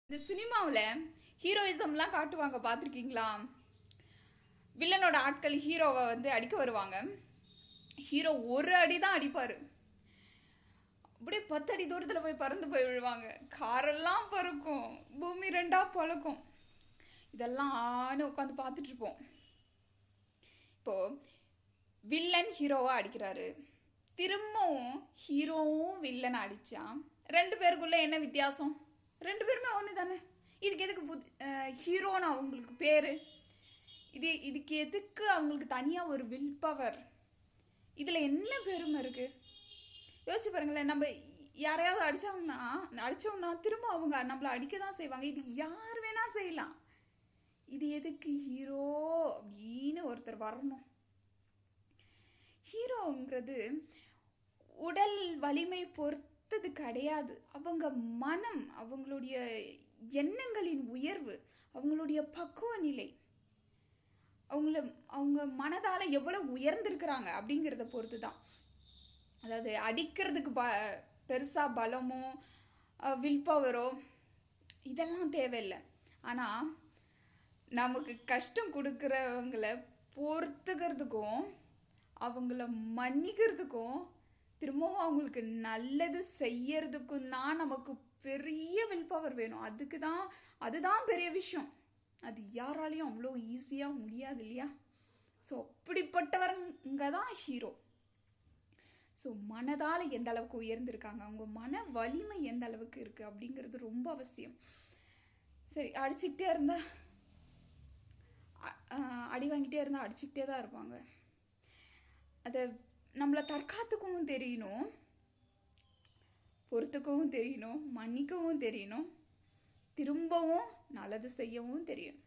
இந்த சினிமாவில் ஹீரோயிசம்லாம் காட்டுவாங்க, பார்த்துருக்கீங்களா? வில்லனோட ஆட்கள் ஹீரோவை வந்து அடிக்க வருவாங்க. ஹீரோ ஒரு அடி தான் அடிப்பார், அப்படியே 10 அடி தூரத்தில் போய் பறந்து போய் விழுவாங்க. காரெல்லாம் பறக்கும், பூமி ரெண்டா பழக்கும். இதெல்லாம் உட்காந்து பார்த்துட்டு இருப்போம். இப்போ வில்லன் ஹீரோவா அடிக்கிறாரு, திரும்பவும் ஹீரோவும் வில்லனை அடிச்சா ரெண்டு பேருக்குள்ள என்ன வித்தியாசம்? ரெண்டு பேருமே ஒன்று தானே. இதுக்கு எதுக்கு ஹீரோன்னு அவங்களுக்கு பேர்? இதுக்கு எதுக்கு அவங்களுக்கு தனியாக ஒரு வில் பவர்? இதில் என்ன பெருமை இருக்குது? யோசிச்சு பாருங்களேன். நம்ம யாரையாவது அடித்தோம்னா திரும்ப அவங்க நம்மளை அடிக்க தான் செய்வாங்க. இது யார் வேணால் செய்யலாம். இது எதுக்கு ஹீரோ அப்படின்னு ஒருத்தர் வரணும்? ஹீரோங்கிறது உடல் வலிமை பொறுத்தது கிடையாது. அவங்க மனம், அவங்களுடைய எண்ணங்களின் உயர்வு, அவங்களுடைய பக்குவ நிலை, அவங்க மனதால் எவ்வளோ உயர்ந்திருக்கிறாங்க அப்படிங்கிறத பொறுத்து தான். அதாவது அடிக்கிறதுக்கு பெருசாக பலமோ வில் பவரோ இதெல்லாம் தேவையில்லை. ஆனால் நமக்கு கஷ்டம் கொடுக்குறவங்களை பொறுத்துக்கிறதுக்கும் அவங்கள மன்னிக்கிறதுக்கும் திரும்பவும் அவங்களுக்கு நல்லது செய்யறதுக்கும் தான் நமக்கு பெரிய வில் பவர் வேணும். அதுதான் பெரிய விஷயம். அது யாராலையும் அவ்வளோ ஈஸியாக முடியாது இல்லையா? ஸோ அப்படிப்பட்டவங்க தான் ஹீரோ. ஸோ மனதால் எந்த அளவுக்கு உயர்ந்திருக்காங்க, அவங்க மன வலிமை எந்த அளவுக்கு இருக்குது அப்படிங்கிறது ரொம்ப அவசியம். சரி, அடிச்சுக்கிட்டே இருந்தால் அடி வாங்கிட்டே இருந்தால் அடிச்சுக்கிட்டே தான் இருப்பாங்க. அதை நம்மளை தற்காத்துக்கவும் தெரியணும், பொறுத்துக்கவும் தெரியணும், மன்னிக்கவும் தெரியணும், திரும்பவும் நல்லது செய்யவும் தெரியணும்.